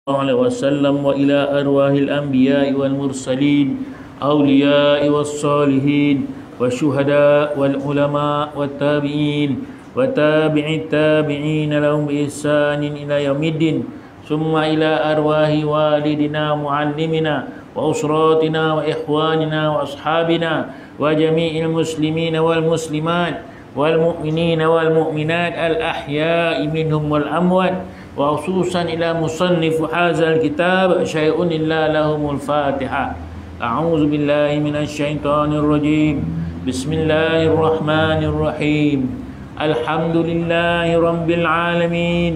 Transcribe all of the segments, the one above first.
عليه وسلم وإلى أرواح الأنبياء والمرسلين أولياء والصالحين والشهداء والعلماء والتابعين وتابع التابعين لهم بإحسان إلى يوم الدين ثم إلى أرواح والدنا معلمنا وأسراتنا وإخواننا وأصحابنا وجميع المسلمين والمسلمات والمؤمنين والمؤمنات الأحياء منهم والأموات وخصوصا إلى مصنف هذا الكتاب شيء إلا لهم الفاتحة. أعوذ بالله من الشيطان الرجيم. بسم الله الرحمن الرحيم. الحمد لله رب العالمين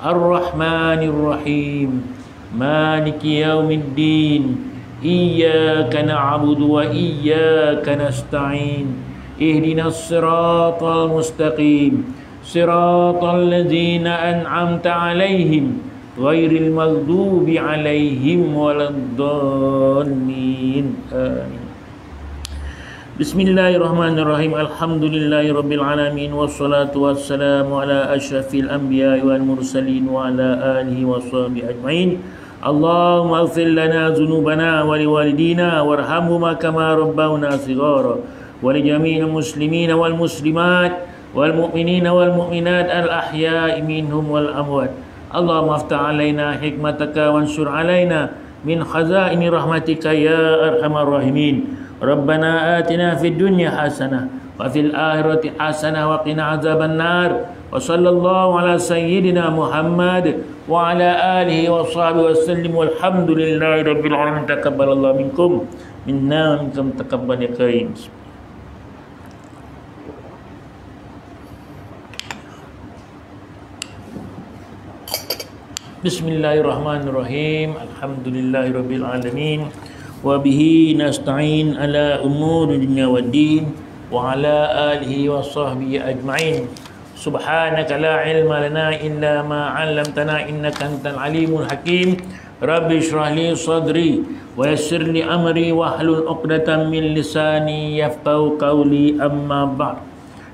الرحمن الرحيم مالك يوم الدين إياك نعبد وإياك نستعين اهدنا الصراط المستقيم صراط الذين أنعمت عليهم غير المغضوب عليهم ولا الضالين آمين. بسم الله الرحمن الرحيم. الحمد لله رب العالمين والصلاة والسلام على أشرف الأنبياء والمرسلين وعلى آله وصحبه أجمعين. اللهم اغفر لنا ذنوبنا ولوالدينا وارحمهما كما ربونا صغارا ولجميع المسلمين والمسلمات والمؤمنين والمؤمنات الأحياء منهم والأموات. اللهم افتح علينا حكمتك وانشر علينا من خزائن رحمتك يا أرحم الراحمين. ربنا آتنا في الدنيا حسنة وفي الآخرة حسنة وقنا عذاب النار. وصلى الله على سيدنا محمد وعلى آله وصحبه وسلم والحمد لله رب العالمين. تقبل الله منكم منا ومنكم تقبل يا كريم. Bismillahirrahmanirrahim. Alhamdulillahirabbil alamin wa bihi nasta'in ala umuri dunya waddin wa ala alihi wa sahbihi ajma'in. Subhanaka la ilma lana illa ma 'allamtana innaka antal alimul hakim. Rabbi shrah li sadri wa yassir li amri wahlul 'uqdatam min lisani yafqahu qawli, amma ba'd.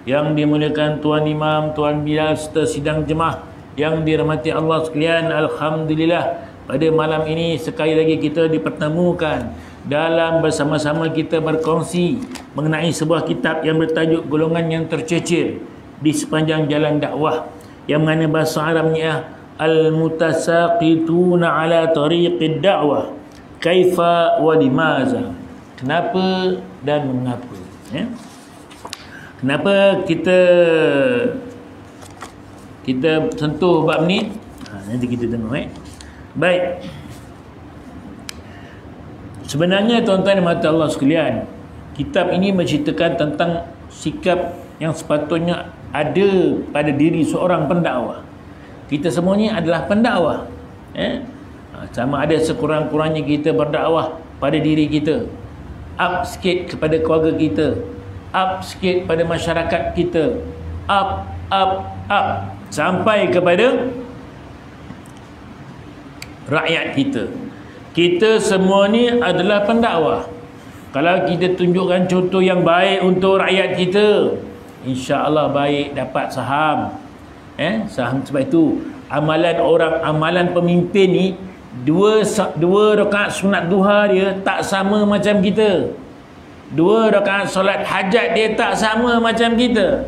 Yang dimuliakan Tuan Imam, Tuan Bilal serta sidang jemaah yang dirahmati Allah sekalian, alhamdulillah pada malam ini sekali lagi kita dipertemukan dalam bersama-sama kita berkongsi mengenai sebuah kitab yang bertajuk Golongan yang Tercecer di Sepanjang Jalan Dakwah, yang mana bahasa Arabnya Al-Mutasaqituna ala Tariqid Da'wah Kaifa wa Limaza. Kenapa dan mengapa, ya? Kenapa kita sentuh bab ni? Nanti kita tengok. Baik. Sebenarnya tuan-tuan dan mata Allah sekalian, kitab ini menceritakan tentang sikap yang sepatutnya ada pada diri seorang pendakwah. Kita semua ni adalah pendakwah. Sama ada sekurang-kurangnya kita berdakwah pada diri kita, up sikit kepada keluarga kita, up sikit pada masyarakat kita, up sampai kepada rakyat kita. Kita semua ni adalah pendakwah. Kalau kita tunjukkan contoh yang baik untuk rakyat kita, insya-Allah baik, dapat saham. Saham. Sebab itu amalan pemimpin ni, dua rakaat sunat duha dia tak sama macam kita. 2 rakaat solat hajat dia tak sama macam kita.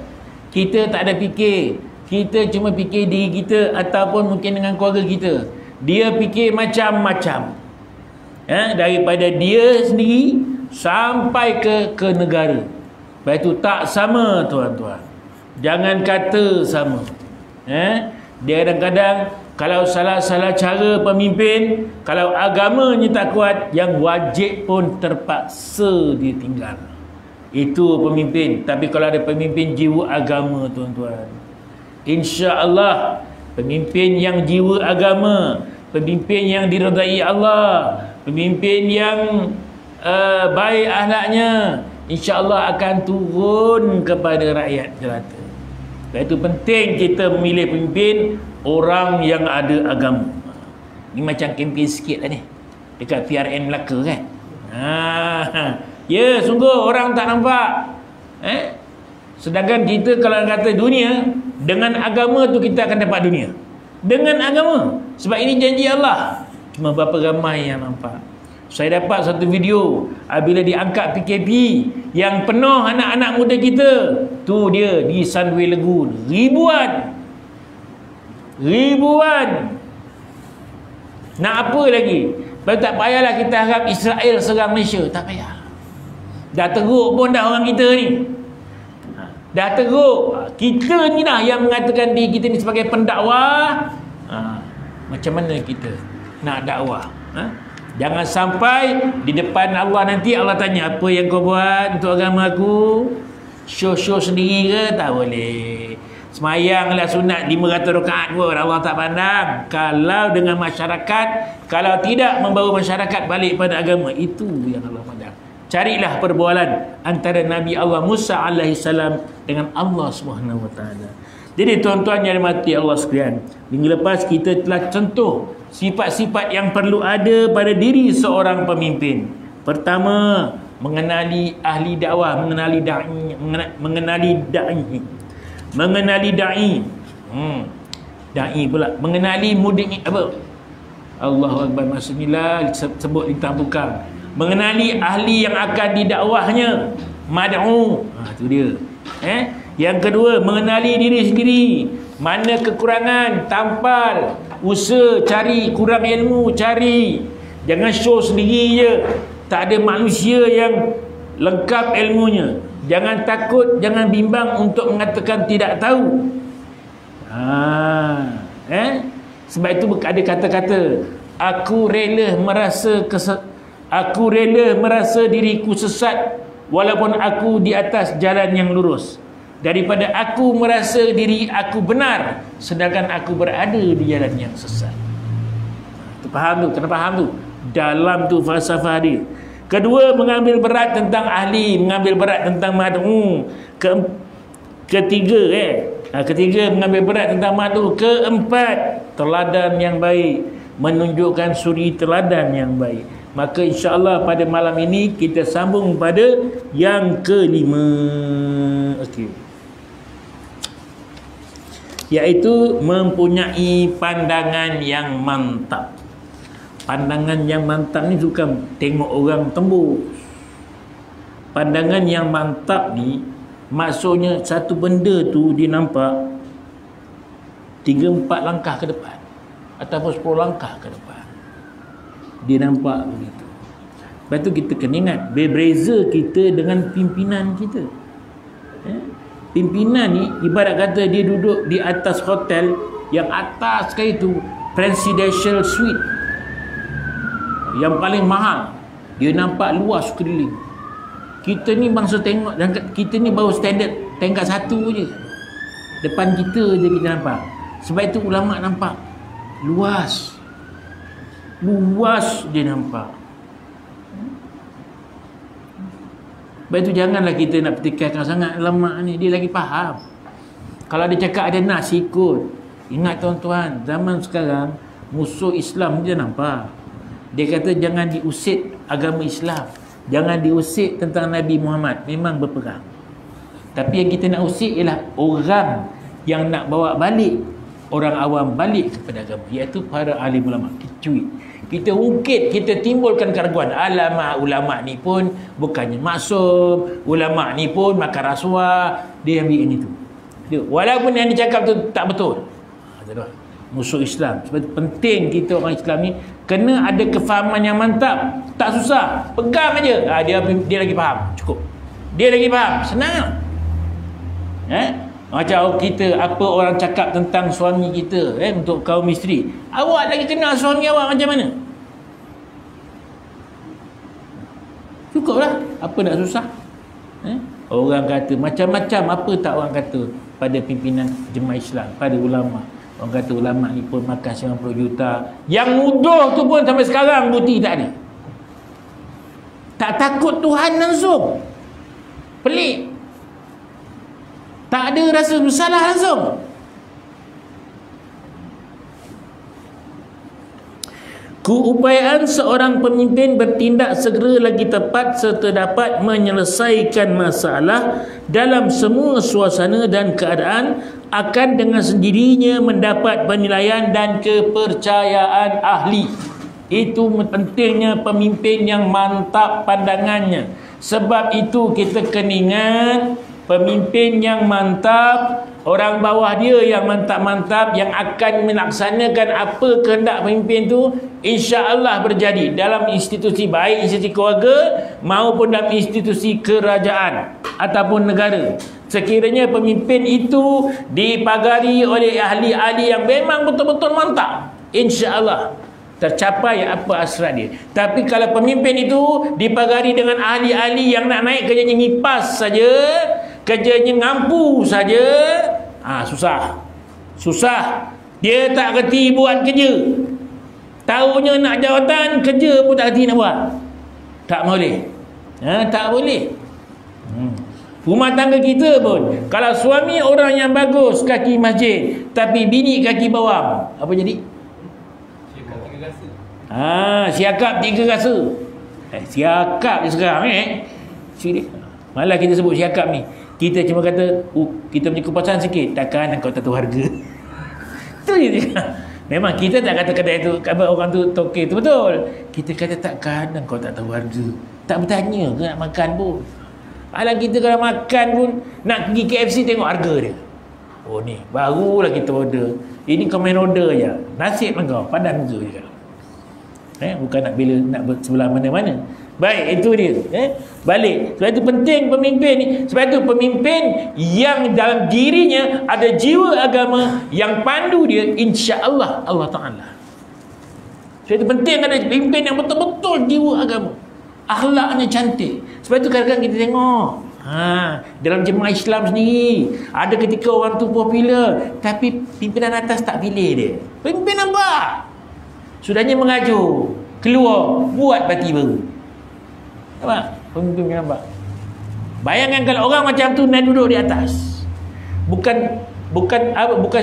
Kita tak ada fikir. Kita cuma fikir diri kita ataupun mungkin dengan keluarga kita. Dia fikir macam-macam. Daripada dia sendiri sampai ke negara. Lepas itu tak sama, tuan-tuan. Jangan kata sama. Dia kadang-kadang kalau salah-salah cara pemimpin, kalau agamanya tak kuat, yang wajib pun terpaksa dia tinggal. Itu pemimpin. Tapi kalau ada pemimpin jiwa agama, tuan-tuan, insya-Allah pemimpin yang jiwa agama, pemimpin yang diridai Allah, pemimpin yang baik akhlaknya, insya-Allah akan turun kepada rakyat jelata. Sebab itu penting kita memilih pemimpin orang yang ada agama. Ni macam kempen sikit lah ni dekat PRN Melaka kan. Ya, sungguh orang tak nampak. Sedangkan kita kalau kata dunia, dengan agama tu kita akan dapat dunia. dengan agama. Sebab ini janji Allah. Cuma berapa ramai yang nampak. Saya dapat satu video bila diangkat PKP yang penuh anak-anak muda kita. Tu dia di Sunway Lagoon. Ribuan. Nak apa lagi? Tak payahlah kita harap Israel serang Malaysia. Tak payah. Dah teruk pun dah orang kita ni. Dah teruk. Kita ni dah yang mengatakan diri kita ni sebagai pendakwah. Macam mana kita nak dakwah? Jangan sampai di depan Allah nanti Allah tanya, apa yang kau buat untuk agama aku? Show sendiri ke? Tak boleh. Semayanglah sunat 500 rakaat pun Allah tak pandang. Kalau dengan masyarakat, kalau tidak membawa masyarakat balik pada agama, itu yang Allah pandang. Carilah perbualan antara Nabi Allah Musa alaihissalam dengan Allah Subhanahu wa taala. Jadi tuan-tuan yang dirahmati Allah sekalian, minggu lepas kita telah contoh sifat-sifat yang perlu ada pada diri seorang pemimpin. Pertama, mengenali ahli dakwah, mengenali mengenali mudi apa? Allahu akbar, bismillah, sebut di tampukang. Mengenali ahli yang akan didakwahnya, mad'u. Itu dia. Yang kedua, mengenali diri sendiri. Mana kekurangan, tampal, usaha cari, kurang ilmu cari. Jangan show sendiri je. Tak ada manusia yang lengkap ilmunya. Jangan takut, jangan bimbang untuk mengatakan tidak tahu. Sebab itu ada kata-kata, aku rela merasa diriku sesat walaupun aku di atas jalan yang lurus, daripada aku merasa diri aku benar sedangkan aku berada di jalan yang sesat. Faham tu? Kena faham tu. Dalam tu falsafah dia. Kedua, mengambil berat tentang ahli, mengambil berat tentang mad'u. Ketiga, mengambil berat tentang mad'u. Keempat, teladan yang baik, menunjukkan suri teladan yang baik. Maka insya-Allah pada malam ini kita sambung pada yang kelima. Okey. Iaitu mempunyai pandangan yang mantap. Pandangan yang mantap ni bukan tengok orang tembus. Pandangan yang mantap ni maksudnya satu benda tu dia nampak 3-4 langkah ke depan ataupun 10 langkah ke depan. Dia nampak begitu. Lepas tu kita kena ingat berbeza kita dengan pimpinan kita. Pimpinan ni ibarat kata dia duduk di atas hotel yang atas sekali tu, presidential suite yang paling mahal. Dia nampak luas sekeliling. Kita ni bangsa tengok, kita ni baru standard tingkat 1 je. Depan kita je kita nampak. Sebab itu ulama nampak luas dia nampak. Sebab itu janganlah kita nak pertikaikan sangat ulama ni. Dia lagi faham. Kalau dia cakap ada nas, ikut. Ingat tuan-tuan, zaman sekarang musuh Islam dia nampak. Dia kata jangan diusik agama Islam, jangan diusik tentang Nabi Muhammad. Memang berperang. Tapi yang kita nak usik ialah orang yang nak bawa balik orang awam balik kepada agama, iaitu para alim ulama. Kita ungkit, kita timbulkan keraguan. Alamak, ulama ni pun bukannya maksum, ulama ni pun makan rasuah, dia ambil yang itu. Walaupun yang dicakap tu tak betul. Musuh Islam. Sebab itu penting kita orang Islam ni kena ada kefahaman yang mantap. Tak susah, pegang aja. Dia lagi faham, cukup. Dia lagi faham, senang. Macam kita, apa orang cakap tentang suami kita, untuk kaum isteri, awak lagi kenal suami awak macam mana? Cukuplah, apa nak susah? Orang kata macam-macam, apa tak orang kata pada pimpinan jemaah Islam, pada ulama. Orang kata ulama ni pun makan 90 juta. Yang nuduh tu pun sampai sekarang bukti tak ada. Tak takut Tuhan langsung. Pelik. Tak ada rasa bersalah langsung. Keupayaan seorang pemimpin bertindak segera lagi tepat serta dapat menyelesaikan masalah dalam semua suasana dan keadaan akan dengan sendirinya mendapat penilaian dan kepercayaan ahli. Itu pentingnya pemimpin yang mantap pandangannya. Sebab itu kita kena ingat, pemimpin yang mantap, orang bawah dia yang mantap-mantap, yang akan melaksanakan apa kehendak pemimpin tu, insya-Allah berjadi dalam institusi, baik institusi keluarga maupun dalam institusi kerajaan ataupun negara. Sekiranya pemimpin itu dipagari oleh ahli-ahli yang memang betul-betul mantap, insya-Allah tercapai apa hasrat dia. Tapi kalau pemimpin itu dipagari dengan ahli-ahli yang nak naik kerjanya ngipas saja, kerjanya ngampu saja, susah. Dia tak kerti buat kerja, tahunya nak jawatan, kerja pun tak kerti nak buat. Tak boleh. Tak boleh. Rumah tangga kita pun, kalau suami orang yang bagus kaki masjid, tapi bini kaki bawang, apa jadi? Siakap 3 rasa. Siakap dia sekarang malah kita sebut siakap ni. Kita cuma kata kita punya kepuasan sikit, takkan kau tak tahu harga. Tu je. Memang kita tak kata kedai tu, orang tu tokek tu betul. Kita kata takkan kau tak tahu harga. Tak bertanya ke nak makan pun. Alang kita kalau makan pun nak pergi KFC tengok harga dia. Oh ni barulah kita order. Ini kau main order je. Nasib lah kau, padan muka je. Bukan nak bila nak sebelah mana-mana. Baik, itu dia. Balik. Sebab itu penting pemimpin ni. Sebab itu pemimpin yang dalam dirinya ada jiwa agama, yang pandu dia, insya-Allah Allah Ta'ala. Sebab itu penting ada pemimpin yang betul-betul jiwa agama, akhlaknya cantik. Sebab itu kadang-kadang kita tengok dalam jemaah Islam sendiri, ada ketika orang tu popular, tapi pimpinan atas tak pilih dia. Pemimpin nampak sudahnya mengajuk, keluar, buat parti baru. Nampak? Pemimpin nampak. Bayangkan kalau orang macam tu nak duduk di atas. Bukan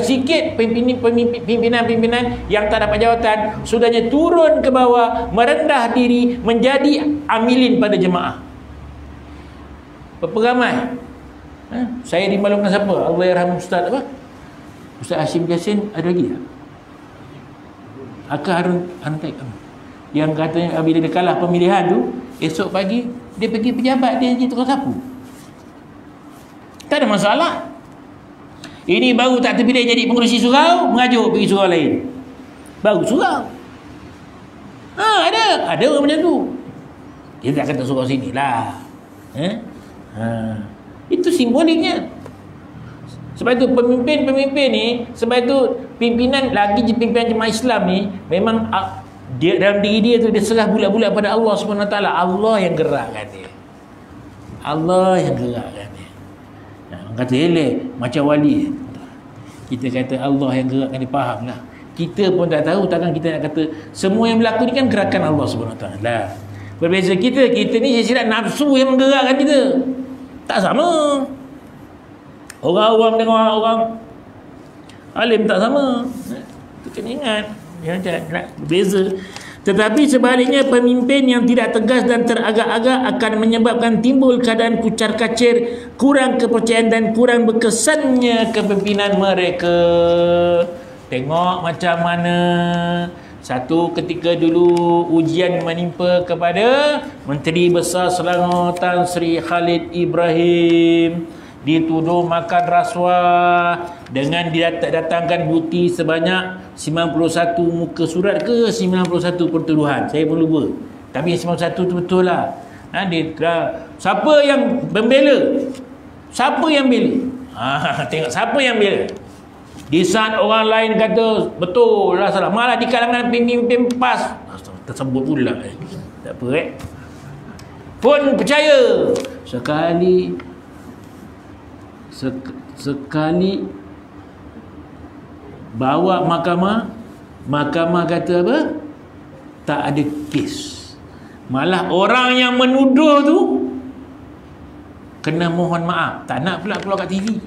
sikit pimpinan-pimpinan yang tak dapat jawatan, sudahnya turun ke bawah, merendah diri, menjadi amilin pada jemaah. Berapa ramai? Saya dimaklumkan siapa? Allahyarham Ustaz apa? Ustaz Hashim Yassin, ada lagi tak? Akak Harun Taib, yang katanya bila dia kalah pemilihan tu, esok pagi dia pergi pejabat, dia jadi tukang sapu. Tak ada masalah. Ini baru tak terpilih jadi pengurusi surau, mengajuk pergi surau lain, baru surau. Ada orang macam tu. Dia tak kata surau sini lah. Itu simboliknya. Sebab itu pemimpin-pemimpin ni, sebab itu pimpinan pimpinan jemaah Islam ni, memang dia dalam diri dia tu, dia serah bulat-bulat pada Allah SWT. Allah yang gerakkan dia. Allah yang gerakkan dia. Orang kata eleh macam wali. Kita kata Allah yang gerakkan dia, faham lah. Kita pun tak tahu, takkan kita nak kata semua yang berlaku ni kan gerakan Allah SWT. Berbeza kita ni silap nafsu yang menggerakkan kita. Tak sama. Orang awam dengan orang alim tak sama. Itu kena ingat. Berbeza. Tetapi sebaliknya, pemimpin yang tidak tegas dan teragak-agak akan menyebabkan timbul keadaan kucar-kacir, kurang kepercayaan dan kurang berkesannya kepimpinan mereka. Tengok macam mana satu ketika dulu ujian menimpa kepada Menteri Besar Selangor Tan Sri Khalid Ibrahim. Dituduh makan rasuah dengan datangkan bukti sebanyak 91 muka surat ke 91 pertuduhan, saya pun lupa, tapi 91 tu betul lah. Siapa yang membela, siapa yang bela, tengok siapa yang bela. Di saat orang lain kata betul lah salah, malah di kalangan pemimpin PAS tersebut pula tak apa pun percaya. Sekali bawa mahkamah kata apa? Tak ada kes. Malah orang yang menuduh tu kena mohon maaf, tak nak pula keluar kat TV.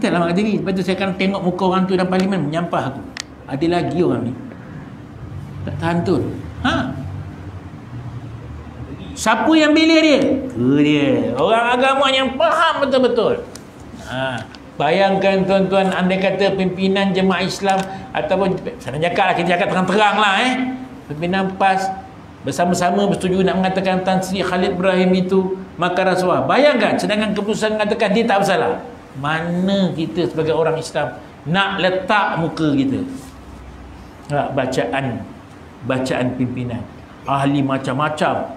Tak lama kat TV. Lepas tu saya akan tengok muka orang tu dalam parlimen, menyampah aku. Ada lagi orang ni tak tahan tu. Siapa yang bela dia? Dia orang agama yang faham betul-betul. Bayangkan tuan-tuan, andai kata pimpinan jemaah Islam ataupun saya cakap lah, kita cakap terang-terang lah pimpinan PAS bersama-sama bersetuju nak mengatakan Tan Sri Khalid Ibrahim itu makan rasuah. Bayangkan, sedangkan keputusan mengatakan dia tak bersalah. Mana kita sebagai orang Islam nak letak muka kita? Bacaan pimpinan ahli macam-macam,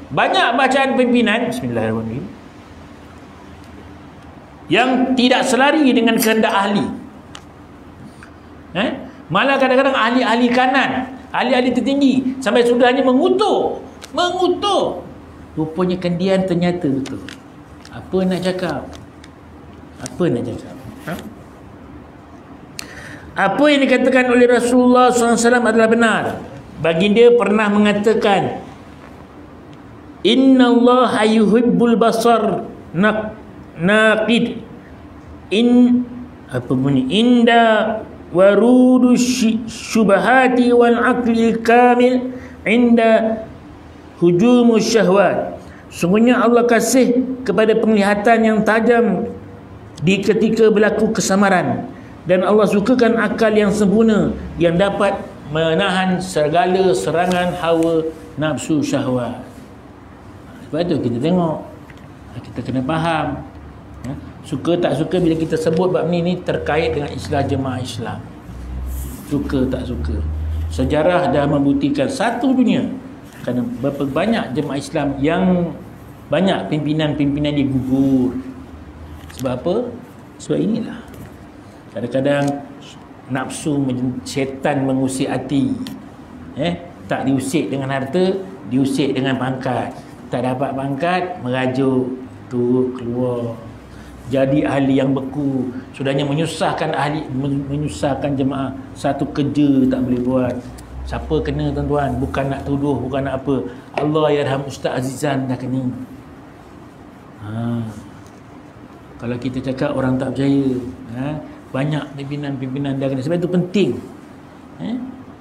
banyak bacaan pimpinan, bismillahirrahmanirrahim, yang tidak selari dengan kehendak ahli. Malah kadang-kadang ahli-ahli kanan, ahli-ahli tertinggi sampai sudahnya mengutuk. Rupanya kendian ternyata betul. Apa nak cakap? Apa yang dikatakan oleh Rasulullah SAW adalah benar. Baginda pernah mengatakan, Inna Allah yuhibbul basar naqid inda warudu syubahati wal aqli kamil inda hujumus syahwat. Sungguhnya Allah kasih kepada penglihatan yang tajam di ketika berlaku kesamaran, dan Allah sukakan akal yang sempurna yang dapat menahan segala serangan hawa nafsu syahwat. Sebab tu kita tengok, kita kena faham, suka tak suka bila kita sebut bab ni terkait dengan istilah jemaah Islam. Suka tak suka, sejarah dah membuktikan satu dunia, kerana berapa banyak jemaah Islam yang banyak pimpinan-pimpinan dia gugur. Sebab apa? Sebab inilah, kadang-kadang nafsu syaitan mengusik hati. Tak diusik dengan harta, diusik dengan pangkat. Tak dapat pangkat, merajuk, turut keluar, jadi ahli yang beku. Sudahnya menyusahkan menyusahkan jemaah, satu kerja tak boleh buat. Siapa kena tuan-tuan? Bukan nak tuduh, bukan nak apa. Allah yarham Ustaz Azizan dah kena. Kalau kita cakap orang tak percaya, banyak pimpinan-pimpinan dah kena. Sebab itu penting,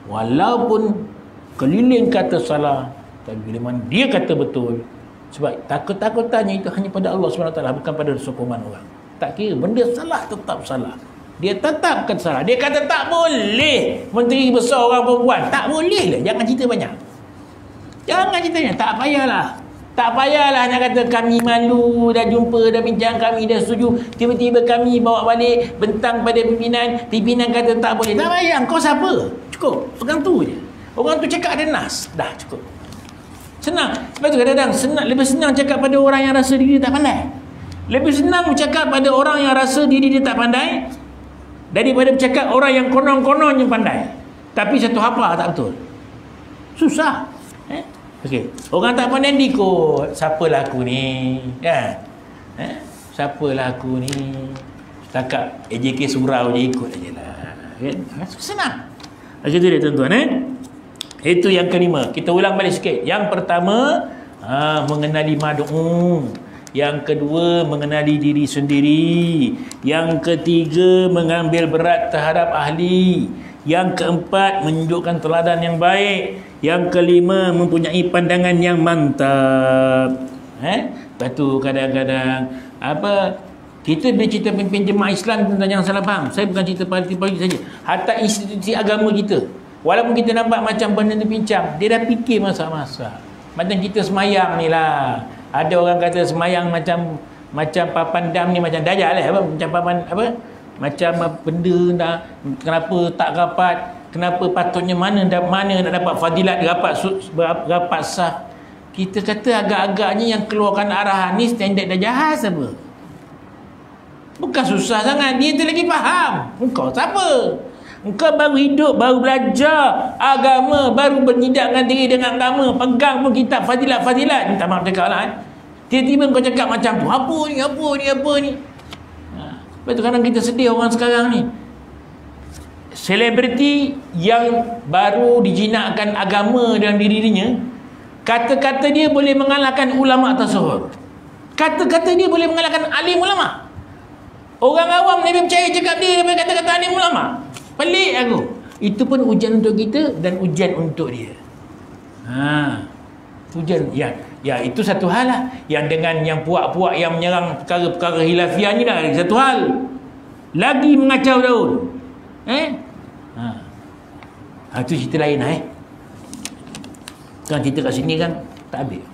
walaupun keliling kata salah, tapi bila mana dia kata betul. Sebab takut-takutannya itu hanya pada Allah SWT, bukan pada sokongan orang. Tak kira, benda salah tetap salah. Dia tetapkan salah. Dia kata tak boleh menteri besar orang perempuan, tak boleh lah. Jangan cerita banyak, jangan cerita banyak. Tak payahlah nak kata kami malu, dah jumpa, dah bincang, kami dah setuju, tiba-tiba kami bawa balik bentang pada pimpinan kata tak boleh. Tak payah, kau siapa? Cukup, pegang tu je. Orang tu cakap ada nas, dah cukup. Senang. Sebab tu kadang-kadang lebih senang cakap pada orang yang rasa diri dia tak pandai. Lebih senang bercakap pada orang yang rasa diri dia tak pandai daripada bercakap orang yang konon-konon yang pandai tapi satu hafal tak betul. Susah. Okey, orang tak pandai ikut, siapalah aku ni, kan? Siapalah aku ni, setakat AJK surau je ikut aje lah, kan? Senang. Macam tu dia tuan-tuan. Itu yang kelima. Kita ulang balik sikit. Yang pertama, mengenali mad'u. Yang kedua, mengenali diri sendiri. Yang ketiga, mengambil berat terhadap ahli. Yang keempat, menunjukkan teladan yang baik. Yang kelima, mempunyai pandangan yang mantap. Lepas tu kadang-kadang kita bila cerita pimpin jemaah Islam, tentang jangan salah faham. Saya bukan cerita parti-parti saja. Hatta institusi agama kita, walaupun kita nampak macam benda ni pincang, dia dah fikir masa-masa. Macam kita semayang ni lah. Ada orang kata semayang macam papan dam ni macam dajal lah. Macam papan macam benda dah, kenapa tak rapat, kenapa patutnya mana nak dapat fadilat rapat sah. Kita kata agak-agaknya yang keluarkan arahan ni standard dah jahat apa. Bukan susah sangat, dia tu lagi faham. Engkau siapa? Engkau baru hidup, baru belajar agama, baru bernyidakkan diri dengan agama, pegang pun kitab fadilat-fadilat. Minta maaf cakap lah. Tiba-tiba kau cakap macam tu, apa ni. Lepas tu kadang kita sedih orang sekarang ni. Selebriti yang baru dijinakkan agama dalam dirinya, kata-kata dia boleh mengalahkan ulama tasawuf. Kata-kata dia boleh mengalahkan alim ulama. Orang awam lebih percaya cakap dia daripada kata-kata alim ulama. Pelik aku. Itu pun ujian untuk kita dan ujian untuk dia. Ujian. Ya, itu satu hal lah. Yang dengan yang puak-puak yang menyerang perkara-perkara hilafiah ni dah satu hal. Lagi mengacau daun. Itu cerita lain Kan cerita kat sini kan tak habis.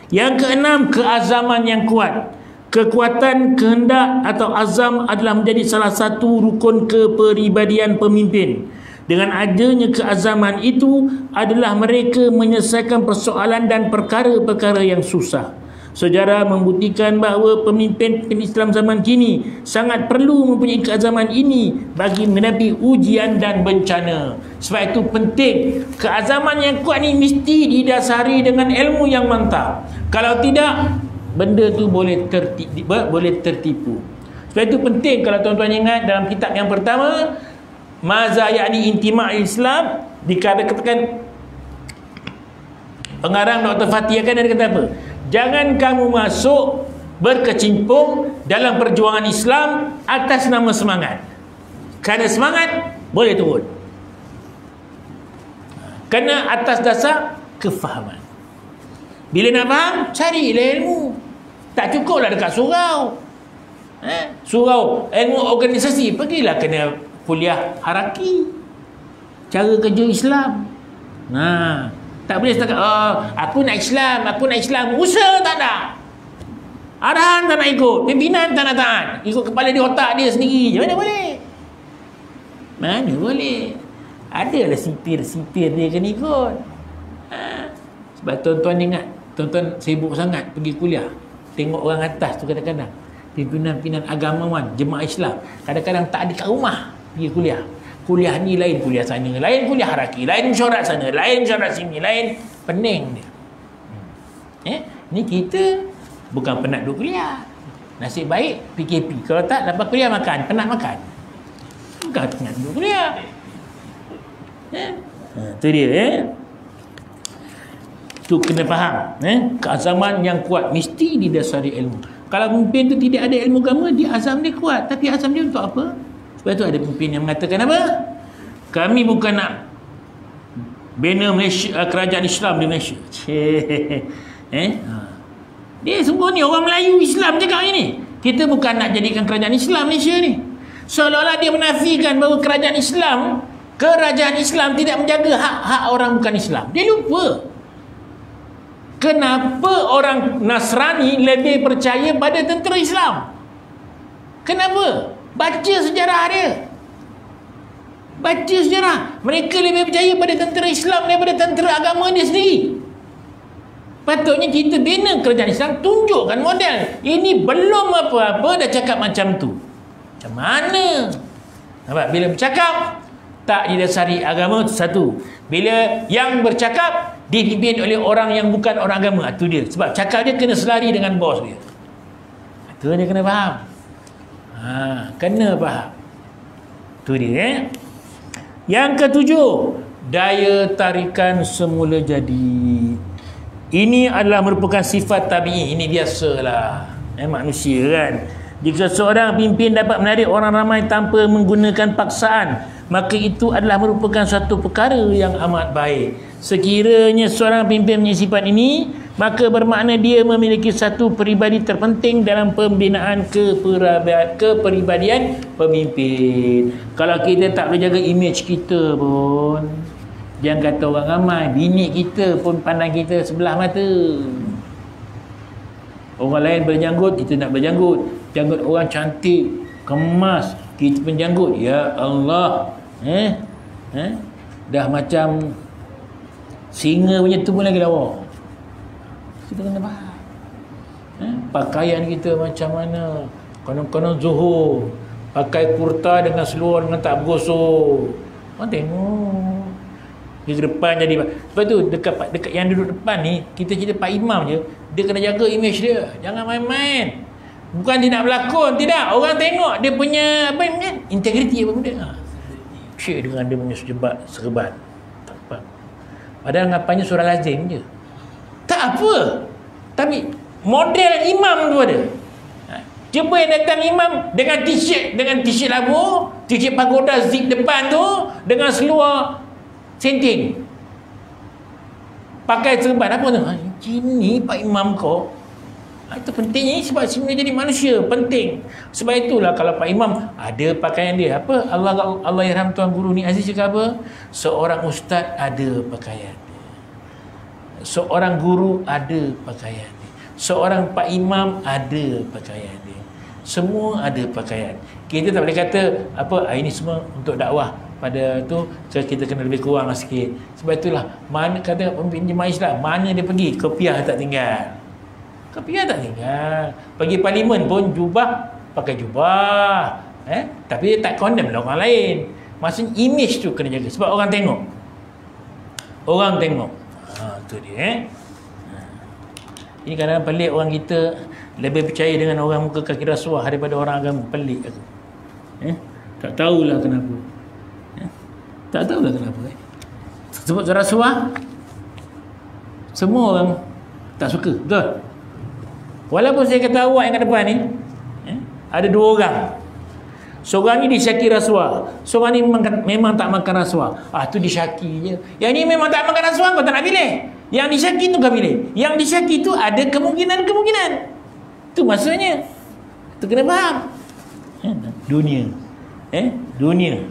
Yang keenam, keazaman yang kuat. Kekuatan kehendak atau azam adalah menjadi salah satu rukun kepribadian pemimpin. Dengan adanya keazaman itu adalah mereka menyelesaikan persoalan dan perkara-perkara yang susah. Sejarah membuktikan bahawa pemimpin Islam zaman kini sangat perlu mempunyai keazaman ini bagi menghadapi ujian dan bencana. Sebab itu penting, keazaman yang kuat ni mesti didasari dengan ilmu yang mantap. Kalau tidak, benda tu boleh tertipu. Sebab itu penting, kalau tuan-tuan ingat dalam kitab yang pertama, Maza yakni Intima' Islam, dikatakan pengarang Dr. Fatih kan ada kata apa? Jangan kamu masuk berkecimpung dalam perjuangan Islam atas nama semangat. Kerana semangat boleh turun. Kerana atas dasar kefahaman. Bila nak faham, carilah ilmu. Tak cukuplah dekat surau. Surau ilmu organisasi, pergilah kena kuliah haraki, cara kerja Islam. Tak boleh setakat aku nak Islam, usaha tak ada, arahan tak nak ikut, pimpinan tak nak taat, ikut kepala di otak dia sendiri. Mana boleh. Adalah sipir dia kena ikut. Sebab tuan-tuan ingat, tuan-tuan sibuk sangat pergi kuliah, tengok orang atas tu kadang-kadang pimpinan agamawan jemaah Islam kadang-kadang tak ada kat rumah pergi kuliah. Kuliah ni lain kuliah sana, lain kuliah haraki, lain mesyuarat sana, lain mesyuarat sini, lain pening dia. Ni kita bukan penat duduk kuliah. Nasib baik PKP. Kalau tak, lepas kuliah makan, penat makan. Bukan penat duduk kuliah. Itu dia. Tu kena faham. Keazaman yang kuat mesti didasari ilmu. Kalau pemimpin tu tidak ada ilmu agama, dia azam dia kuat. Tapi azam dia untuk apa? Sebab tu ada pemimpin yang mengatakan apa? Kami bukan nak bina Malaysia, kerajaan Islam di Malaysia. Dia sungguh ni orang Melayu Islam cakap ini. Kita bukan nak jadikan kerajaan Islam Malaysia ni. Seolah-olah dia menafikan bahawa kerajaan Islam tidak menjaga hak-hak orang bukan Islam. Dia lupa. Kenapa orang Nasrani lebih percaya pada tentera Islam? Kenapa? Baca sejarah dia. Baca sejarah. Mereka lebih percaya pada tentera Islam daripada tentera agama dia sendiri. Patutnya kita bina kerajaan Islam, tunjukkan model. Ini belum apa-apa dah cakap macam tu. Macam mana? Nampak? Bila bercakap tak didasari agama, satu. Bila yang bercakap dipimpin oleh orang yang bukan orang agama, itu dia. Sebab cakap dia kena selari dengan bos dia. Itu dia kena faham. Kena faham. Itu dia. Yang ketujuh, daya tarikan semula jadi. Ini adalah merupakan sifat tabi'i. Ini biasalah manusia kan. Jika seorang pimpin dapat menarik orang ramai tanpa menggunakan paksaan, maka itu adalah merupakan satu perkara yang amat baik. Sekiranya seorang pimpin punya sifat ini, maka bermakna dia memiliki satu peribadi terpenting dalam pembinaan kepribadian pemimpin. Kalau kita tak boleh jaga image kita pun, jangan kata orang ramai, bini kita pun pandang kita sebelah mata. Orang lain berjanggut, kita nak berjanggut. Janggut orang cantik, kemas, kita pun janggut. Ya Allah, dah macam singa punya tu pun lagi lawa. Kita kena faham. Pakaian kita macam mana? Konon-konon Zuhur pakai kurta dengan seluar dengan tak bergosok. Orang tengok. Di depan jadi. Sebab tu dekat yang duduk depan ni, kita cerita Pak Imam je, dia kena jaga image dia. Jangan main-main. Bukan dia nak berlakon, tidak. Orang tengok dia punya apa ni? Integriti apa benda. Syek dengan dia punya serban. Tak apa. Padahal ngapannya surah lazim je. Tak apa. Tapi model imam tu ada. Jumpa yang datang imam dengan t-shirt labu, t-shirt pagoda zip depan tu, dengan seluar senting. Pakai serban apa tu? Ini Pak Imam kau. Itu pentingnya sebab semua jadi manusia penting. Sebab itulah kalau Pak Imam ada pakaian dia apa, Allah yarham Tuan Guru ni Aziz cakap apa, seorang ustaz ada pakaian dia, seorang guru ada pakaian dia, seorang Pak Imam ada pakaian dia, semua ada pakaian. Kita tak boleh kata apa ini semua untuk dakwah pada tu, so kita kena lebih kurang sikit. Sebab itulah mana kata pemimpin jemaah Islam, mana dia pergi kopiah tak tinggal, kopiah tak tinggal. Pergi parlimen pun jubah, pakai jubah, tapi dia tak condemn lah orang lain. Maksudnya image tu kena jaga sebab orang tengok, tu dia. Ini kadang-kadang pelik orang kita lebih percaya dengan orang muka kaki rasuah daripada orang agama. Pelik aku. Tak tahulah kenapa. Tak tahulah kenapa. Sebut rasuah, semua orang tak suka. Betul? Walaupun saya kata awak yang kat depan ni, ada dua orang. Seorang ni disyaki rasuah, seorang ni memang tak makan rasuah. Tu disyaki je. Yang ni memang tak makan rasuah, kau tak nak pilih. Yang disyaki tu kau pilih. Yang disyaki tu ada kemungkinan. Tu maksudnya. Tu kena faham. Dunia. Dunia.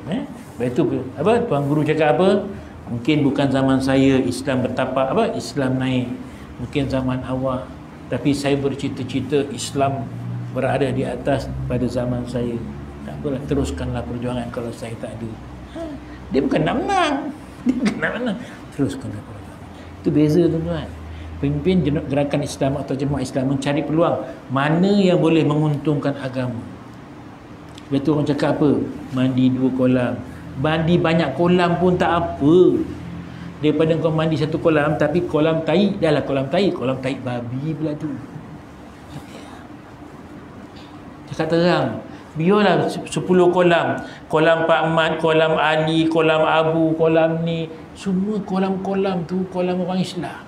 Lepas tu apa? Tuan Guru cakap apa? Mungkin bukan zaman saya Islam bertapak, Islam naik. Mungkin zaman awak. Tapi saya bercita-cita Islam berada di atas pada zaman saya. Tak apalah, teruskanlah perjuangan kalau saya tak ada. Dia bukan nak menang. Teruskanlah perjuangan. Itu beza tuan-tuan. Pemimpin gerakan Islam atau jemaah Islam mencari peluang mana yang boleh menguntungkan agama. Betul orang cakap apa? Mandi 2 kolam. Mandi banyak kolam pun tak apa. Daripada kau mandi 1 kolam tapi kolam tai, dah lah kolam tai babi pula tu. Cakap terang, biarlah 10 kolam. Kolam Pak Mat, kolam Ali, kolam Abu, kolam ni, semua kolam-kolam tu kolam orang Islam.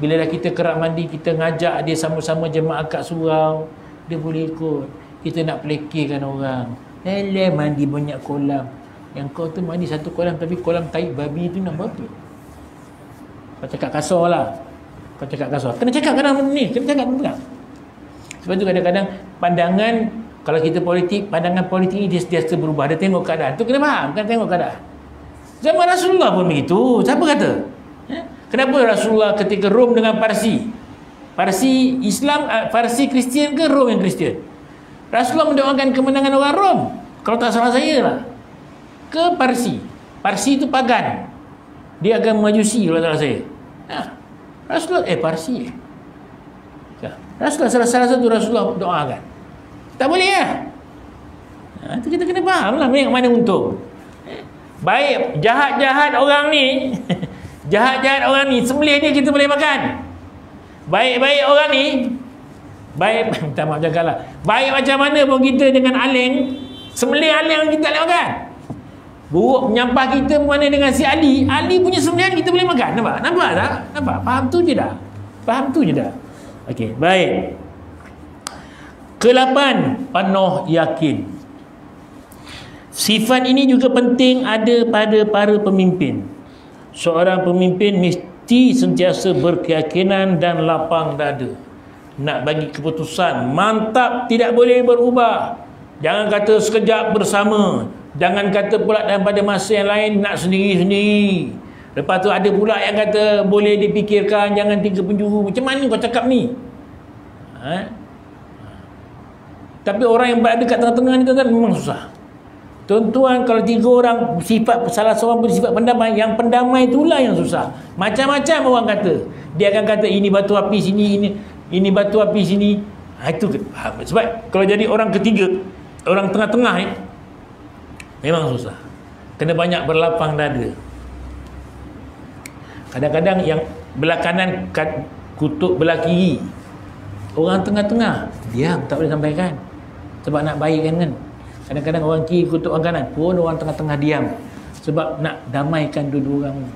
Bila dah kita kerap mandi, kita ngajak dia sama-sama jemaah kat surau, dia boleh ikut. Kita nak pelekehkan orang, mandi banyak kolam. Yang kau tu mandi 1 kolam tapi kolam tai babi tu nak buat apa? Kau cakap kasar lah. Kena cakap kadang ni, kena cakap betul. Sebab tu kadang-kadang pandangan, kalau kita politik, pandangan politik ni dia sentiasa berubah. Dia tengok keadaan. Tu kena faham, kan tengok keadaan. Zaman Rasulullah pun begitu. Siapa kata? Kenapa Rasulullah ketika Rom dengan Parsi Islam, Parsi Kristian ke Rom yang Kristian? Rasulullah mendoakan kemenangan orang Rom, kalau tak salah saya lah, ke Parsi itu pagan, dia agama Majusi kalau tak salah saya. Rasulullah Parsi Rasulullah salah satu Rasulullah doakan. Tak boleh lah. Itu kita kena faham lah yang mana untung. Baik jahat-jahat orang ni jahat-jahat orang ni, sembelih dia kita boleh makan. Baik-baik orang ni, baik, minta maaf cakaplah, baik macam mana pun kita dengan aling, sembelih aling kita boleh makan. Buruk menyampah kita mana dengan si Ali punya sembelihan kita boleh makan. Nampak tak? Nampak? Faham tu je dah. Okey, baik. Ke-8, penuh yakin. Sifat ini juga penting ada pada para pemimpin. Seorang pemimpin mesti sentiasa berkeyakinan dan lapang dada. Nak bagi keputusan mantap, tidak boleh berubah. Jangan kata sekejap bersama. Jangan kata pula dan pada masa yang lain nak sendiri-sendiri. Lepas tu ada pula yang kata boleh dipikirkan, jangan 3 penjuru. Macam mana kau cakap ni? Tapi orang yang berada kat tengah-tengah ni tuan-tuan memang susah. Tuan-tuan, kalau 3 orang sifat, salah seorang bersifat pendamai, yang pendamai itulah yang susah. Macam-macam orang kata. Dia akan kata ini batu api sini, ini batu api sini. Itu sebab kalau jadi orang ketiga, orang tengah-tengah ni memang susah. Kena banyak berlapang dada. Kadang-kadang yang belah kanan kutuk belah kiri, orang tengah-tengah diam, tak boleh sampaikan sebab nak baikkan kan. Kadang-kadang orang kiri kutuk orang kanan pun orang tengah-tengah diam sebab nak damaikan dua-dua orang.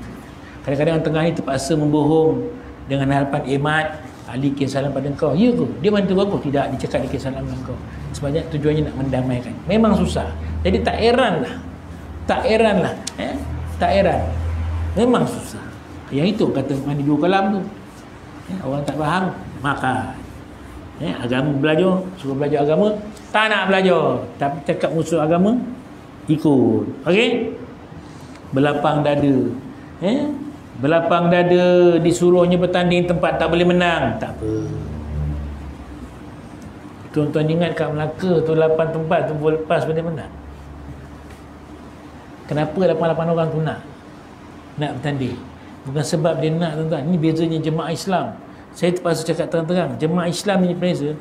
Kadang-kadang orang tengah ni terpaksa membohong dengan harapan Ali kirim salam pada engkau. Ya ke? Dia bantu aku? Tidak, dia cakap dia kirim salam pada engkau. Sebabnya tujuannya nak mendamaikan. Memang susah. Jadi tak heran lah. Tak heran. Memang susah. Yang itu kata mandi 2 kolam tu. Orang tak faham, makan. Agama belajar, suruh belajar agama, tak nak belajar, tapi cakap musuh agama, ikut. Okey? Berlapang dada. Berlapang dada, disuruhnya bertanding tempat tak boleh menang, tak apa. Tuan-tuan ingat kat Melaka tu 8 tempat tu boleh lepas boleh menang. Kenapa 88 orang tu nak bertanding? Bukan sebab dia nak, tuan-tuan. Ini bezanya jemaah Islam. Saya terpaksa cakap terang-terang, jemaah Islam ni beza.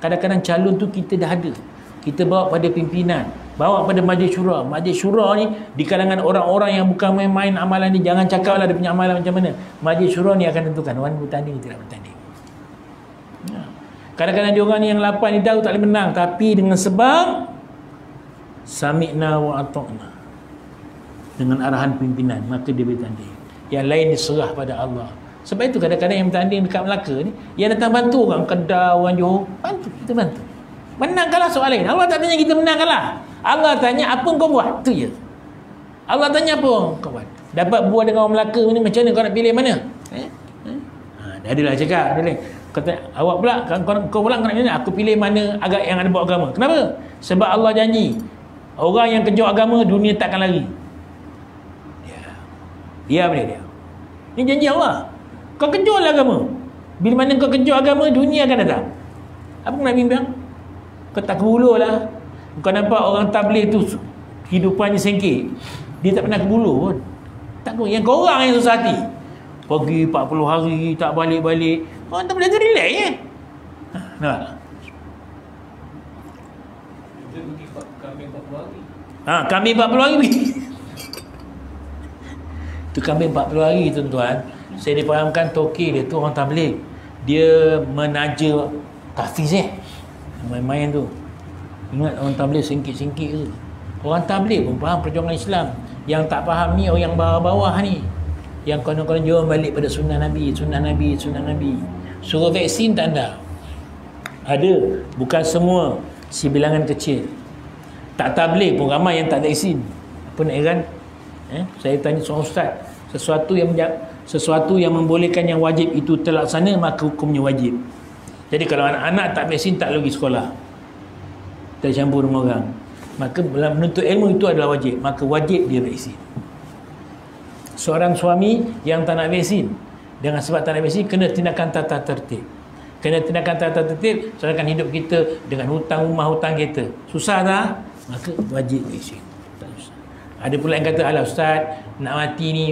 Kadang-kadang calon tu kita dah ada, kita bawa pada pimpinan, bawa pada majlis syura. Majlis syura ni di kalangan orang-orang yang bukan main-main amalan ni. Jangan cakaplah dia punya amalan macam mana. Majlis syura ni akan tentukan orang bertanding tidak bertanding. Kadang-kadang dia orang ni yang 8 ni tahu tak boleh menang, tapi dengan sebab sami'na wa ata'na, dengan arahan pimpinan, maka dia bertanding. Yang lain diserah pada Allah. Sebab itu kadang-kadang yang bertanding dekat Melaka ni, yang datang bantu orang Kedah, orang Johor, bantu, kita bantu. Menang kalah soal lain. Allah tak tanya kita menang kalah. Allah tanya apa kau buat, tu je. Allah tanya apa kau buat. Dapat buat dengan orang Melaka ni, macam mana kau nak pilih mana? Dia adalah cakap, dia kata, awak pula, kau pula kau nak pilih mana? Aku pilih mana agak yang ada bawa agama. Kenapa? Sebab Allah janji, orang yang kejar agama, dunia takkan lari. Diam dia. Ini janji Allah. Kau kejarlah agama. Bila mana kau kejar agama, dunia akan datang. Apa kau nak bimbang? Kau tak kebuluh lah. Kau nampak orang tabligh tu hidupannya sengkit, dia tak pernah kebuluh pun. Tak kau. Yang kau orang yang susah hati, pergi 40 hari tak balik-balik. Orang tak boleh tu relax je. Nampak? Kita pergi kambing 40 hari. Kambing 40 hari pergi. Tu kambing 40 hari, tuan-tuan. Saya difahamkan toki dia tu orang tabligh. Dia menaja tafiz main-main tu. Ingat orang tabligh singkit-singkit tu. Orang tabligh pun faham perjuangan Islam. Yang tak faham ni orang yang bawah-bawah ni. Yang konon-konon jom balik pada sunnah Nabi, sunnah Nabi, sunnah Nabi. Suruh vaksin tak ada. Ada, bukan semua, si bilangan kecil. Tak tabligh pun ramai yang tak vaksin. Apa nak heran? Saya tanya seorang ustaz, sesuatu yang membolehkan yang wajib itu terlaksana, maka hukumnya wajib. Jadi kalau anak-anak tak vaksin, tak pergi sekolah, tak campur dengan orang, maka menuntut ilmu itu adalah wajib, maka wajib dia vaksin. Seorang suami yang tak nak vaksin, dengan sebab tak nak vaksin, kena tindakan tata tertib. Kena tindakan tata tertib, sedangkan hidup kita dengan hutang rumah, hutang kereta, susah tak? Maka wajib vaksin. Ada pula yang kata, alah ustaz, nak mati ni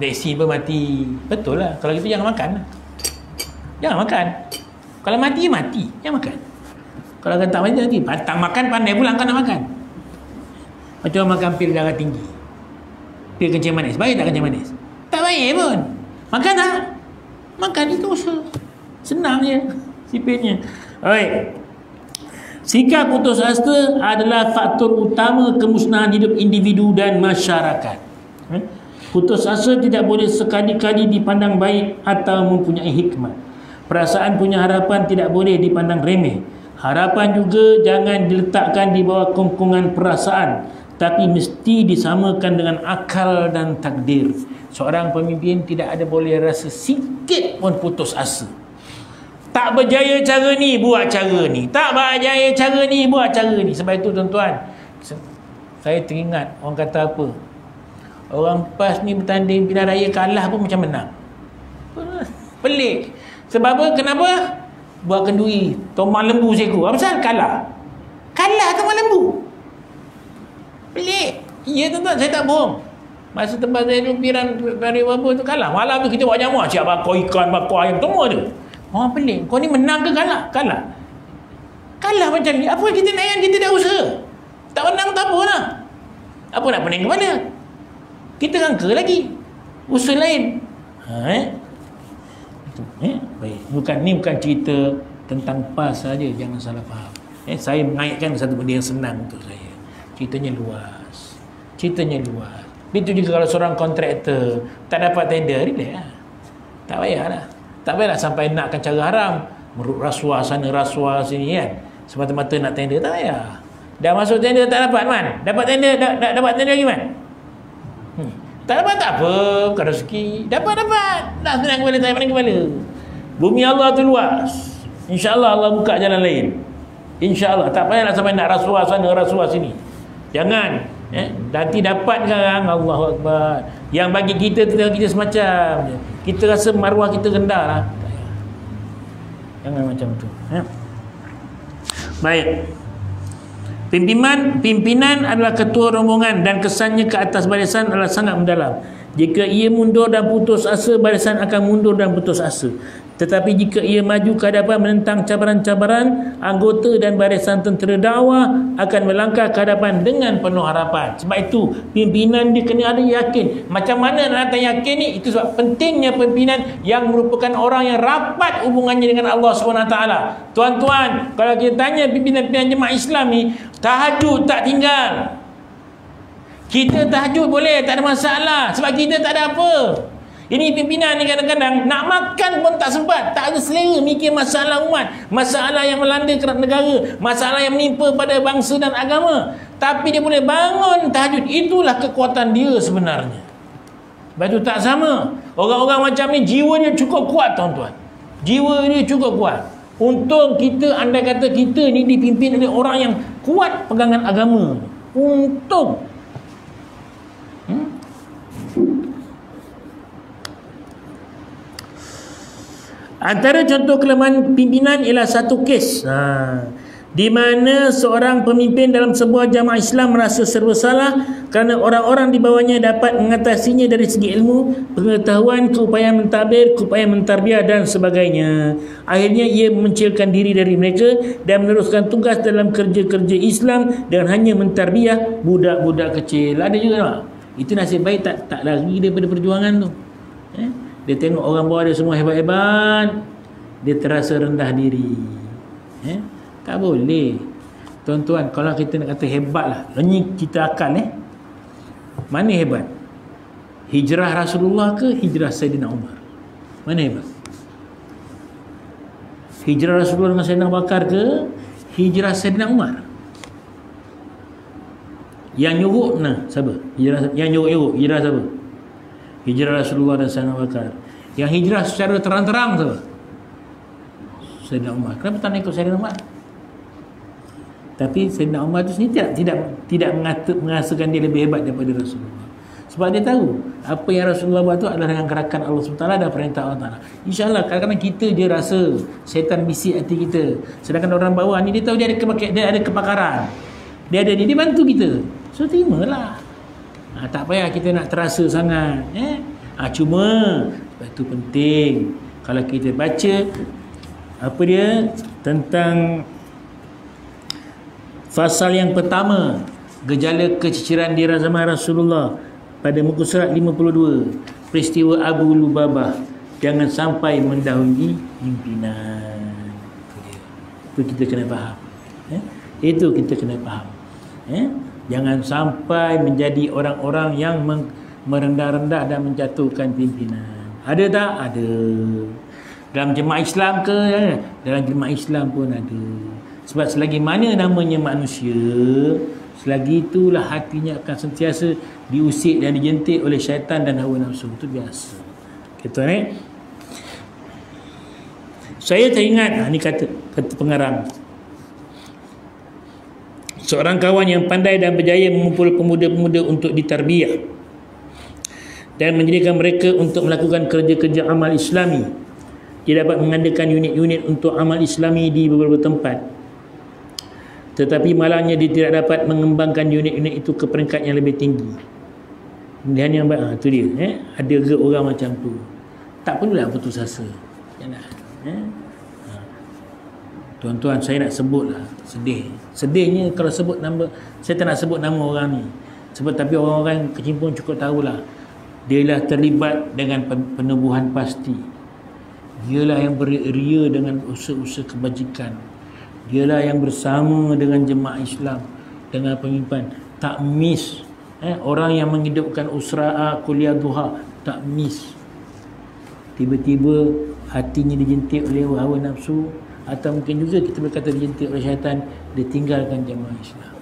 vaksin pun mati. Betul lah. Kalau gitu jangan makan lah. Jangan makan. Kalau mati, mati. Jangan makan. Kalau kata tak mati, pantang makan, pandai pula kau nak makan. Macam orang makan pil darah tinggi, pil kencing manis. Baik tak kencing manis? Tak baik pun. Makan tak? Makan itu usaha. Senang je sipirnya. Alright. Sikap putus asa adalah faktor utama kemusnahan hidup individu dan masyarakat. Putus asa tidak boleh sekali-kali dipandang baik atau mempunyai hikmat. Perasaan punya harapan tidak boleh dipandang remeh. Harapan juga jangan diletakkan di bawah kongkongan perasaan, tapi mesti disamakan dengan akal dan takdir. Seorang pemimpin tidak ada boleh rasa sikit pun putus asa. Tak berjaya cara ni, buat cara ni. Tak berjaya cara ni, buat cara ni. Sebab itu tuan-tuan, saya teringat orang kata apa, orang PAS ni bertanding pilihan raya kalah pun macam menang. Pelik. Sebab apa? Kenapa? Buat kenduri, tomang lembu seekor. Apa pasal? Kalah. Kalah tomang lembu. Pelik. Ya tuan-tuan, saya tak bohong. Masa tempat saya dulu pilihan raya apa tu kalah. Malam tu kita buat jamuan, siap bakar ikan, bakar ayam, semua tu. Orang pelik. Kau ni menang ke kalah? Kalah. Kalah macam ni. Apa kita nak yang kita dah usaha? Tak menang tak apa lah. Apa nak pening kepala? Kita rangka lagi. Usaha lain. Baik. Bukan cerita tentang PAS saja. Jangan salah faham. Saya mengaitkan satu benda yang senang untuk saya. Ceritanya luas. Begitu juga kalau seorang kontraktor tak dapat tender, relax lah. Tak payahlah. Tak payahlah sampai nakkan cara haram, rasuah sana rasuah sini kan, semata-mata nak tender. Tak payah. Dah masuk tender tak dapat man, dapat tender dapat tender lagi man. Tak dapat tak apa, bukan rezeki. Dapat dah senang kepala, tak paling kepala. Bumi Allah tu luas. InsyaAllah Allah buka jalan lain. InsyaAllah. Tak payahlah sampai nak rasuah sana, rasuah sini. Jangan. Nanti dapat sekarang. Allahu Akbar. Yang bagi kita semacam. Kita rasa maruah kita rendah lah. Jangan macam tu. Baik. Pimpinan adalah ketua rombongan dan kesannya ke atas barisan adalah sangat mendalam. Jika ia mundur dan putus asa, barisan akan mundur dan putus asa. Tetapi jika ia maju ke hadapan menentang cabaran-cabaran, anggota dan barisan tentera dakwah akan melangkah ke hadapan dengan penuh harapan. Sebab itu pimpinan dia kena ada yakin. Macam mana nak datang yakin ni? Itu sebab pentingnya pimpinan yang merupakan orang yang rapat hubungannya dengan Allah SWT. Tuan-tuan, kalau kita tanya pimpinan-pimpinan jemaah Islam ni, tahajud tak tinggal. Kita tahajud boleh, tak ada masalah, sebab kita tak ada apa. Ini pimpinan ni kadang-kadang nak makan pun tak sempat, tak ada selera mikir masalah umat, masalah yang melanda negara, masalah yang menimpa pada bangsa dan agama. Tapi dia boleh bangun tahajud. Itulah kekuatan dia sebenarnya. Sebab itu tak sama. Orang-orang macam ni jiwa dia cukup kuat, tuan-tuan. Jiwa dia cukup kuat. Untung kita, andai kata kita ni dipimpin oleh orang yang kuat pegangan agama. Untung. Antara contoh kelemahan pimpinan ialah satu kes di mana seorang pemimpin dalam sebuah jamaah Islam merasa serba salah kerana orang-orang di bawahnya dapat mengatasinya dari segi ilmu, pengetahuan, keupayaan mentadbir, keupayaan mentarbiah dan sebagainya. Akhirnya ia memencilkan diri dari mereka dan meneruskan tugas dalam kerja-kerja Islam dengan hanya mentarbiah budak-budak kecil. Ada juga tak? Itu nasib baik tak lari daripada perjuangan tu. Dia tengok orang bawah dia semua hebat-hebat, dia terasa rendah diri. Tak boleh. Tuan-tuan, kalau kita nak kata hebat lah, ini kita akal mana hebat? Hijrah Rasulullah ke hijrah Sayyidina Umar? Mana hebat? Hijrah Rasulullah dengan Sayyidina Abu Bakar ke hijrah Sayyidina Umar? Yang nyuruh siapa? Yang nyuruh hijrah siapa? Hijrah Rasulullah dan Sayyidina Abu Bakar. Yang hijrah secara terang-terang siapa? Sayyidina Umar. Kenapa tak nak ikut Sayyidina Umar? Tapi Sayyidina Umar tu sendiri tidak merasakan dia lebih hebat daripada Rasulullah. Sebab dia tahu apa yang Rasulullah buat tu adalah dengan gerakan Allah SWT dan perintah Allah Ta'ala. InsyaAllah kadang-kadang kita je rasa syaitan bisik hati kita. Sedangkan orang bawah ni dia tahu dia ada kepakaran. Dia bantu kita. So terimalah. Tak payah kita nak terasa sangat. Cuma sebab itu penting kalau kita baca apa dia tentang fasal yang pertama, gejala keciciran di zaman Rasulullah, pada muka surat 52, peristiwa Abu Lubabah, jangan sampai mendahului pimpinan. Itu kita kena faham. Itu kita kena faham. Jangan sampai menjadi orang-orang yang merendah-rendah dan menjatuhkan pimpinan. Ada tak? Ada. Dalam jemaah Islam ke? Dalam jemaah Islam pun ada. Sebab selagi mana namanya manusia, selagi itulah hatinya akan sentiasa diusik dan dijentik oleh syaitan dan hawa nafsu. Itu biasa. Kita saya teringat, ini kata pengarang, seorang kawan yang pandai dan berjaya mengumpul pemuda-pemuda untuk ditarbiyah dan menjadikan mereka untuk melakukan kerja-kerja amal Islami. Dia dapat mengadakan unit-unit untuk amal Islami di beberapa tempat. Tetapi malangnya dia tidak dapat mengembangkan unit-unit itu ke peringkat yang lebih tinggi. Kemudian yang baik, itu dia. Ada ke orang macam tu? Tak perlulah putus asa. Jangan. Tuan-tuan, saya nak sebutlah. Sedihnya kalau sebut nama, saya tak nak sebut nama orang ni. Sebab tapi orang-orang kecimpung cukup tahulah. Dialah terlibat dengan penubuhan pasti. Dialah yang beria dengan usaha-usaha kebajikan. Dialah yang bersama dengan jemaah Islam, dengan pemimpin. Tak miss. Orang yang menghidupkan usra'ah, kuliah duha, tak miss. Tiba-tiba hatinya dijentik oleh hawa nafsu, atau mungkin juga kita berkata dijentik oleh syaitan, dia tinggalkan jemaah Islam.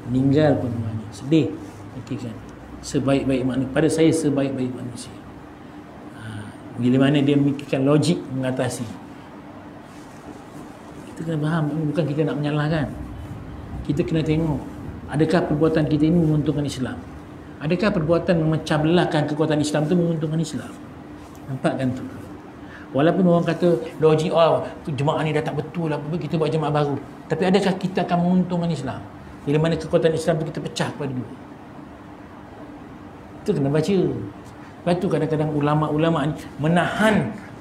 Meninggal pun namanya. Sedih. Okay, kan? Sebaik-baik manusia. Pada saya sebaik-baik manusia. Bila mana dia memikirkan logik mengatasi. Kita kena faham, bukan kita nak menyalahkan. Kita kena tengok, adakah perbuatan kita ini menguntungkan Islam? Adakah perbuatan memecah belahkan kekuatan Islam itu menguntungkan Islam? Nampak kan tu? Walaupun orang kata logik, jemaah ni dah tak betul lah, kita buat jemaah baru. Tapi adakah kita akan menguntungkan Islam? Bila mana kekuatan Islam itu kita pecah kepada dua. Itu kena baca. Lepas tu kadang-kadang ulama-ulama ni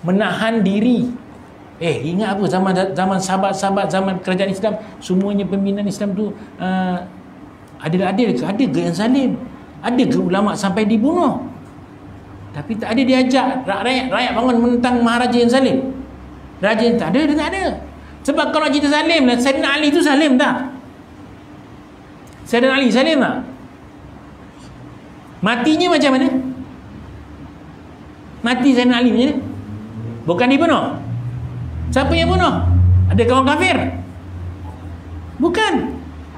menahan diri. Ingat apa, zaman sahabat-sahabat, zaman kerajaan Islam, semuanya pembinaan Islam tu ada ke yang zalim? Ada ke ulama sampai dibunuh? Tapi tak ada diajak rakyat bangun menentang maharaja yang zalim. Raja yang tak ada. Sebab kalau kita zalim lah, Sayyidina Ali tu zalim tak? Sayyidina Ali zalim tak? Matinya macam mana? Mati Sayyidina Ali macam mana? Bukan dibunuh. Siapa yang bunuh? Adakah orang kafir? Bukan.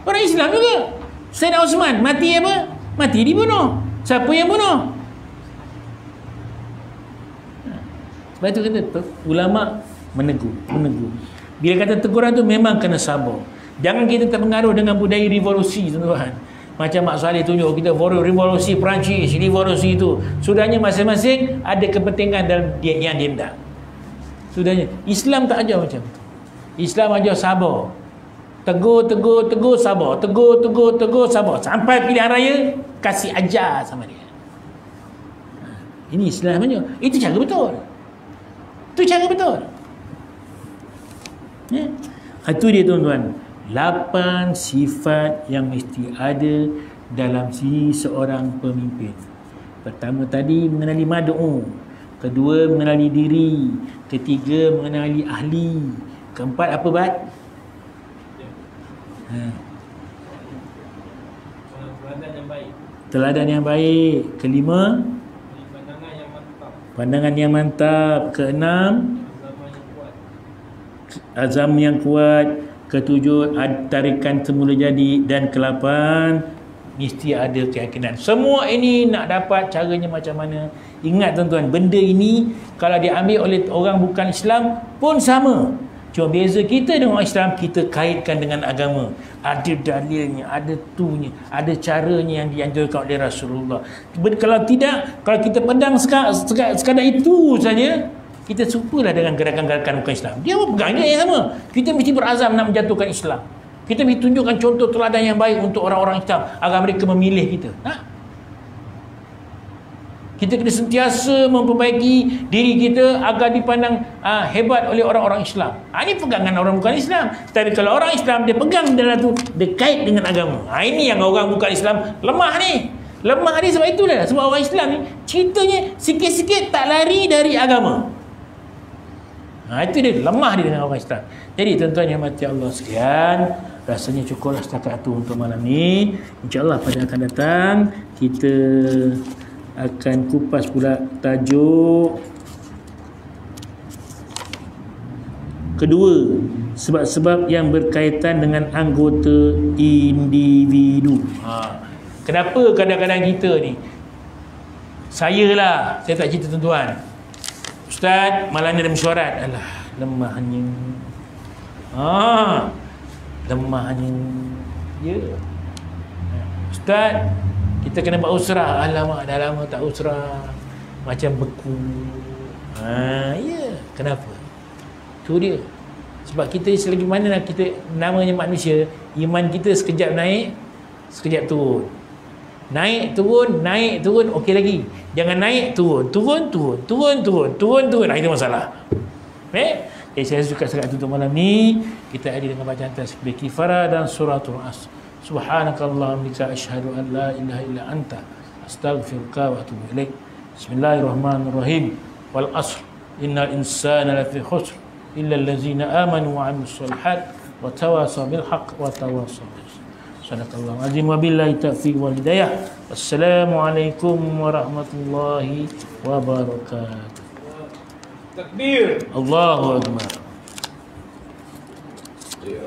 Orang Islam juga. Sayyidina Osman mati apa? Mati dibunuh. Siapa yang bunuh? Sebab itu kata ulama menegur. Bila kata teguran tu memang kena sabar. Jangan kita terpengaruh dengan budaya revolusi, tuan-tuan. Macam Mak Saleh tunjuk kita revolusi Perancis, revolusi itu. Sudahnya masing-masing ada kepentingan dalam yang dia hendak. Sudahnya. Islam tak ajar macam tu. Islam ajar sabar. Tegur, sabar. Tegur, sabar. Sampai pilihan raya, kasih ajar sama dia. Ini Islam ajar. Itu cara betul. Itu dia tuan-tuan. 8 sifat yang mesti ada dalam diri seorang pemimpin. Pertama tadi mengenali mad'u, kedua mengenali diri, ketiga mengenali ahli, keempat apa Bat? Teladan yang baik. Kelima, pandangan yang mantap. Keenam, azam yang kuat. Ketujuh, tarikan semula jadi. Dan ke-8, mesti ada keyakinan. Semua ini nak dapat caranya macam mana? Ingat tuan-tuan, benda ini kalau diambil oleh orang bukan Islam pun sama. Cuma beza kita dengan orang Islam, kita kaitkan dengan agama. Ada dalilnya, ada tunya, ada caranya yang dianjurkan oleh Rasulullah. Kalau tidak, kalau kita pedang sekadar itu saja, kita serupalah dengan gerakan-gerakan bukan Islam. Dia pegangnya yang sama. Kita mesti berazam nak menjatuhkan Islam. Kita mesti tunjukkan contoh teladan yang baik untuk orang-orang Islam agar mereka memilih kita. Kita kena sentiasa memperbaiki diri kita agar dipandang hebat oleh orang-orang Islam. Ini pegangan orang bukan Islam. Tapi kalau orang Islam, dia pegang dalam tu, dia kait dengan agama. Ini yang orang bukan Islam lemah ni. Lemah ni sebab itulah. Sebab orang Islam ni ceritanya sikit-sikit tak lari dari agama. Itu dia, lemah dia dengan orang Islam. Jadi tuan-tuan yang mati Allah sekalian, rasanya cukuplah setakat itu untuk malam ni. InsyaAllah pada akan datang kita akan kupas pula tajuk kedua, sebab-sebab yang berkaitan dengan anggota individu. Kenapa kadang-kadang kita ni, saya tak cerita tuan-tuan, Ustaz malam ni ada mesyuarat. Alah, lemahnya. Lemahnya. Ya. Ustaz, kita kena buat usrah. Alamak, dah lama tak usrah. Macam beku. Ya. Kenapa? Tu dia. Sebab kita selagi mana kita, namanya manusia, iman kita sekejap naik, sekejap turun. Naik turun okey lagi. Jangan naik turun. Itu masalah. Jadi saya suka sangat tutup malam ni. Kita ada dengan bacaan tasbih kifara dan suratul Asr. Subhanakallahumma asyhadu an la ilaha illa anta astaghfiruka wa atubu ilaik. Bismillahirrahmanirrahim. Wal asr innal insana lafi khusr illa allazina amanu wa 'amilus solihat wa tawasaw bil haqq wa tawasaw bis sabr. Sadaqallahu azim wa billahi taufiq wal hidayah. Wassalamualaikum warahmatullahi wabarakatuh. Takbir. Allahu akbar. Ya.